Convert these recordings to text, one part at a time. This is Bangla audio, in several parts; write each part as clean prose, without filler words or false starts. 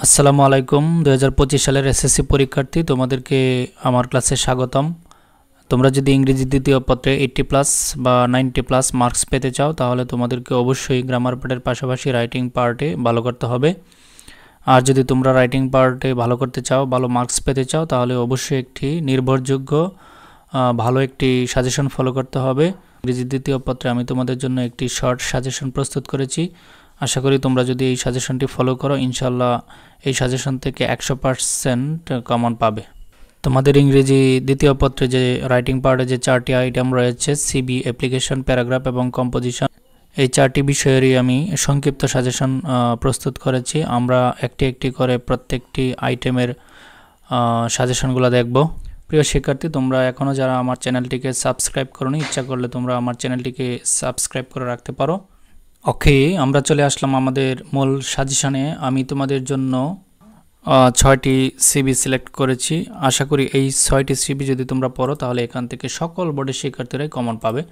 আসসালামু আলাইকুম 2025 সালের এসএসসি পরীক্ষার্থী তোমাদেরকে আমার ক্লাসে স্বাগতম। তোমরা যদি ইংরেজি দ্বিতীয় পত্রে 80+ বা 90+ মার্কস পেতে চাও তাহলে তোমাদেরকে অবশ্যই গ্রামার পার্টের পাশাপাশি রাইটিং পার্টে ভালো করতে হবে। আর যদি তোমরা রাইটিং পার্টে ভালো করতে চাও, ভালো মার্কস পেতে চাও, তাহলে অবশ্যই একটি নির্ভরযোগ্য ভালো একটি সাজেশন ফলো করতে হবে। ইংরেজি দ্বিতীয় পত্রে আমি তোমাদের জন্য একটি শর্ট সাজেশন প্রস্তুত করেছি। আশা করি তোমরা যদি এই সাজেশনটি ফলো করো ইনশাল্লাহ এই সাজেশন থেকে 100% কমন পাবে। তোমাদের ইংরেজি দ্বিতীয় পত্রে যে রাইটিং পার্টে যে 4টি আইটেম রয়েছে, সিবি, অ্যাপ্লিকেশন, প্যারাগ্রাফ এবং কম্পোজিশন, এই 4টি বিষয়েরই আমি সংক্ষিপ্ত সাজেশন প্রস্তুত করেছি। আমরা একটি একটি করে প্রত্যেকটি আইটেমের সাজেশনগুলো দেখব। প্রিয় শিক্ষার্থী, তোমরা এখনও যারা আমার চ্যানেলটিকে সাবস্ক্রাইব করোনি, ইচ্ছা করলে তোমরা আমার চ্যানেলটিকে সাবস্ক্রাইব করে রাখতে পারো। ওকে, আমরা চলে আসলাম আমাদের মূল সাজেশনে। আমি তোমাদের জন্য 6টি সিবি সিলেক্ট করেছি। আশা করি এই 6টি সিবি যদি তোমরা পড়ো তাহলে এখান থেকে সকল বোর্ডের শিক্ষার্থীরাই কমন পাবে।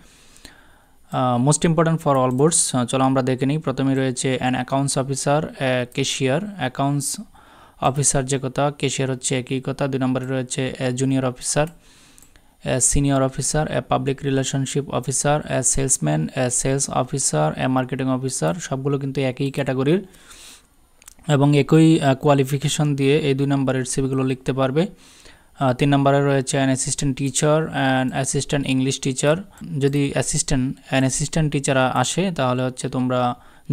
Most important for all boards. চলো আমরা দেখে নিই। প্রথমে রয়েছে an accounts officer, cashier. Accounts officer যে কথা, ক্যাশিয়ার হচ্ছে একই কথা। 2 নম্বরে রয়েছে junior officer, senior officer, public relationship officer, salesman, sales officer, marketing officer. সবগুলো কিন্তু একই ক্যাটাগরির এবং একই কোয়ালিফিকেশন দিয়ে এই 2 নম্বরের সিভিগুলো লিখতে পারবে। 3 নম্বরে রয়েছে an assistant teacher and assistant English teacher. যদি অ্যাসিস্ট্যান্ট টিচার আসে তাহলে হচ্ছে তোমরা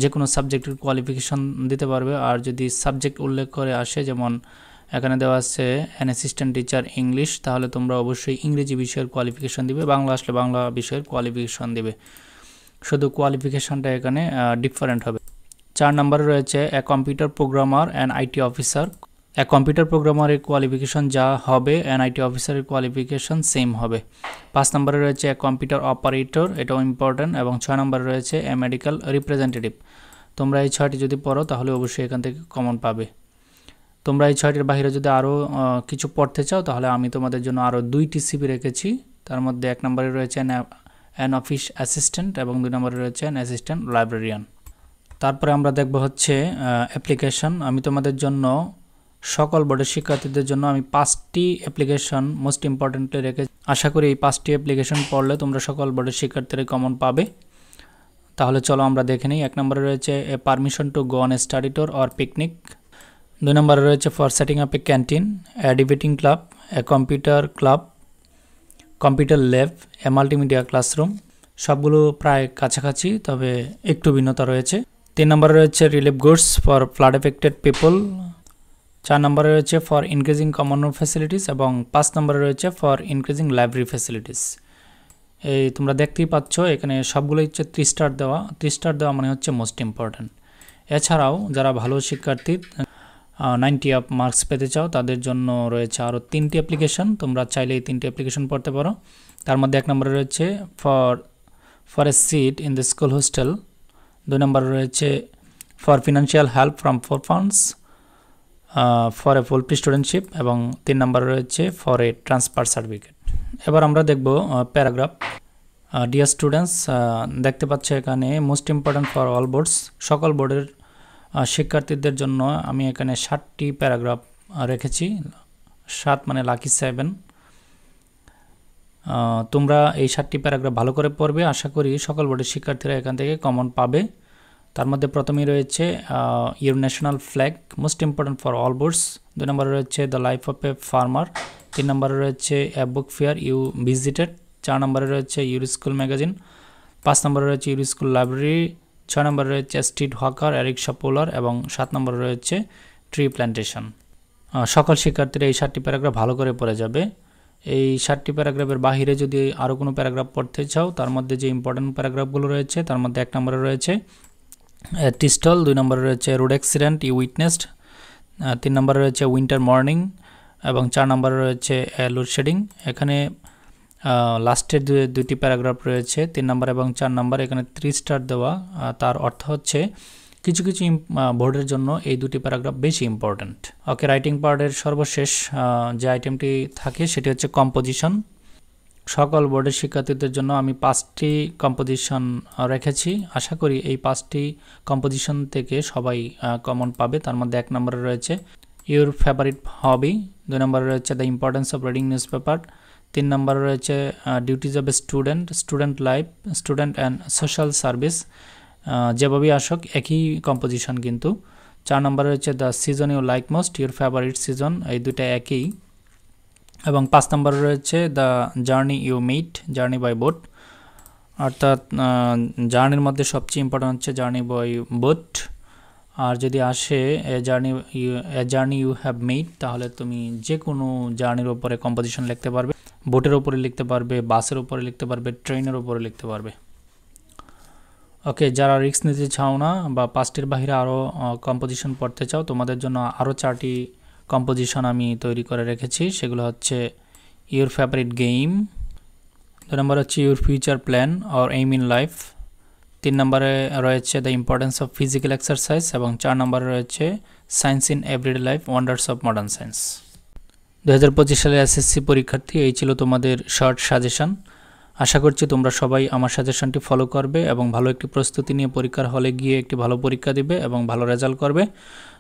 যে কোনো সাবজেক্টের কোয়ালিফিকেশন দিতে পারবে। আর যদি সাবজেক্ট উল্লেখ করে আসে, যেমন এখানে দেওয়া আছে অ্যান অ্যাসিস্ট্যান্ট টিচার ইংলিশ, তাহলে তোমরা অবশ্যই ইংরেজি বিষয়ের কোয়ালিফিকেশন দিবে। বাংলা আসলে বাংলা বিষয়ের কোয়ালিফিকেশন দিবে, শুধু কোয়ালিফিকেশনটা এখানে ডিফারেন্ট হবে। 4 নম্বরে রয়েছে a computer programmer and IT officer. Computer প্রোগ্রামারের কোয়ালিফিকেশন যা হবে অ্যান্ড আইটি অফিসারের কোয়ালিফিকেশন সেম হবে। 5 নম্বরে রয়েছে কম্পিউটার অপারেটর, এটাও ইম্পর্ট্যান্ট। এবং 6 নম্বরে রয়েছে মেডিকেল রিপ্রেজেন্টেটিভ। তোমরা এই 6টি যদি পড়ো তাহলে অবশ্যই এখান থেকে কমন পাবে। তোমরা এই 6টির বাইরে যদি আরও কিছু পড়তে চাও তাহলে আমি তোমাদের জন্য আরও 2টি সিবি রেখেছি। তার মধ্যে 1 নম্বরে রয়েছে অ্যান অফিস অ্যাসিস্ট্যান্ট এবং 2 নম্বরে রয়েছে অ্যান অ্যাসিস্ট্যান্ট লাইব্রেরিয়ান। তারপরে আমরা দেখব হচ্ছে অ্যাপ্লিকেশন। আমি তোমাদের জন্য সকল বোর্ডের শিক্ষার্থীদের জন্য আমি 5টি অ্যাপ্লিকেশন মোস্ট ইম্পর্টেন্টলি রেখেছি। আশা করি এই 5টি অ্যাপ্লিকেশন পড়লে তোমরা সকল বোর্ডের শিক্ষার্থীরা কমন পাবে। তাহলে চলো আমরা দেখে নিই। 1 নম্বরে রয়েছে a permission to go on a study tour or picnic. 2 নম্বরে রয়েছে for setting up a canteen, a debating club, a computer club, computer lab, a multimedia classroom. সবগুলো প্রায় কাছাকাছি, তবে একটু ভিন্নতা রয়েছে। 3 নম্বরে রয়েছে relief goods for flood affected people. 4 নম্বরে রয়েছে for increasing common room facilities এবং 5 নম্বরে রয়েছে ফর ইনক্রিজিং লাইব্রেরি ফ্যাসিলিটিস। এই তোমরা দেখতেই পাচ্ছ এখানে সবগুলোই হচ্ছে 3 স্টার দেওয়া। 3 স্টার দেওয়া মানে হচ্ছে মোস্ট ইম্পর্ট্যান্ট। এছাড়াও যারা ভালো শিক্ষার্থী 90 আপ মার্কস পেতে চাও তাদের জন্য রয়েছে আরও 3টি অ্যাপ্লিকেশন। তোমরা চাইলে এই 3টি অ্যাপ্লিকেশন পড়তে পারো। তার মধ্যে 1 নম্বরে রয়েছে for a seat in the school hostel. 2 নম্বরে রয়েছে for financial help from poor funds for a full studentship এবং 3 নম্বরে রয়েছে ফর এ ট্রান্সফার সার্টিফিকেট। এবার আমরা দেখব প্যারাগ্রাফ। ডিয়ার স্টুডেন্টস, দেখতে পাচ্ছ এখানে most important for all boards. সকল বোর্ডের শিক্ষার্থীদের জন্য আমি এখানে 7টি প্যারাগ্রাফ রেখেছি। 7 মানে লাকি 7। তোমরা এই 7টি প্যারাগ্রাফ ভালো করে পড়বে। আশা করি সকল বোর্ডের শিক্ষার্থীরা এখান থেকে কমন পাবে। তার মধ্যে প্রথমেই রয়েছে your national flag, most important for all boards. 2 নম্বরে রয়েছে the life of a farmer. 3 নম্বরে রয়েছে এ বুক ফেয়ার ইউ ভিজিটেড। 4 নম্বরে রয়েছে ইউর স্কুল ম্যাগাজিন। 5 নম্বরে রয়েছে ইউর স্কুল লাইব্রেরি। 6 নম্বরে রয়েছে স্ট্রিট হকার, রিক্সা পোলার এবং 7 নম্বরে রয়েছে ট্রি প্ল্যান্টেশন। সকল শিক্ষার্থীরা এই 7টি প্যারাগ্রাফ ভালো করে পড়ে যাবে। এই 7টি প্যারাগ্রাফের বাহিরে যদি আরও কোনো প্যারাগ্রাফ পড়তে চাও, তার মধ্যে যে ইম্পর্টেন্ট প্যারাগ্রাফগুলো রয়েছে তার মধ্যে 1 নম্বরে রয়েছে টিস্টল। 2 নম্বরে রয়েছে রোড অ্যাক্সিডেন্ট ইউ উইটনেসড। 3 নম্বরে রয়েছে উইন্টার মর্নিং এবং 4 নম্বরে রয়েছে লোডশেডিং। এখানে লাস্টের 2টি প্যারাগ্রাফ রয়েছে 3 নম্বর এবং 4 নম্বর, এখানে 3 স্টার দেওয়া। তার অর্থ হচ্ছে কিছু কিছু বোর্ডের জন্য এই 2টি প্যারাগ্রাফ বেশি ইম্পর্ট্যান্ট। ওকে, রাইটিং পার্টের সর্বশেষ যে আইটেমটি থাকে সেটি হচ্ছে কম্পোজিশন। সকল বোর্ডের শিক্ষার্থীদের জন্য আমি 5টি কম্পোজিশন রেখেছি। আশা করি এই 5টি কম্পোজিশন থেকে সবাই কমন পাবে। তার মধ্যে 1 নম্বরে রয়েছে ইউর ফেভারিট হবি, 2 নম্বরে রয়েছে the importance of reading newspaper, 3 নম্বরে রয়েছে duties of a student, student life, student and social service. যেভাবেই আসুক একই কম্পোজিশন কিন্তু। 4 নম্বরে রয়েছে the season you like most, your favourite season, এই দুইটা একই। এবং 5 নম্বরে রয়েছে the journey you meet, journey by boat, অর্থাৎ জার্নির মধ্যে সবচেয়ে ইম্পর্টেন্ট হচ্ছে জার্নি বাই বোট। আর যদি আসে জার্নি ইউ হ্যাভ মেড, তাহলে তুমি যে কোনো জার্নির উপরে কম্পোজিশন লিখতে পারবে। বোটের উপরে লিখতে পারবে, বাসের উপরে লিখতে পারবে, ট্রেনের উপরে লিখতে পারবে। ওকে, যারা রিস্ক নিতে চাও না বা 5টির বাইরে আরও কম্পোজিশন পড়তে চাও, তোমাদের জন্য আরও 4টি কম্পোজিশন আমি তৈরি করে রেখেছি। সেগুলো হচ্ছে ইউর ফেভারিট গেম, 2 নম্বর হচ্ছে your future plan or aim in life, 3 নম্বরে রয়েছে the importance of physical exercise এবং 4 নম্বরে রয়েছে science in everyday life, wonders of modern science. 2025 সালের এসএসসি পরীক্ষার্থী, এই ছিল তোমাদের শর্ট সাজেশন। আশা করছি তোমরা সবাই আমার সাজেশনটি ফলো করবে এবং ভালো একটি প্রস্তুতি নিয়ে পরীক্ষার হলে গিয়ে একটি ভালো পরীক্ষা দিবে এবং ভালো রেজাল্ট করবে।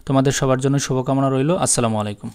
তোমাদের সবার জন্য শুভকামনা রইল। আসসালামু আলাইকুম।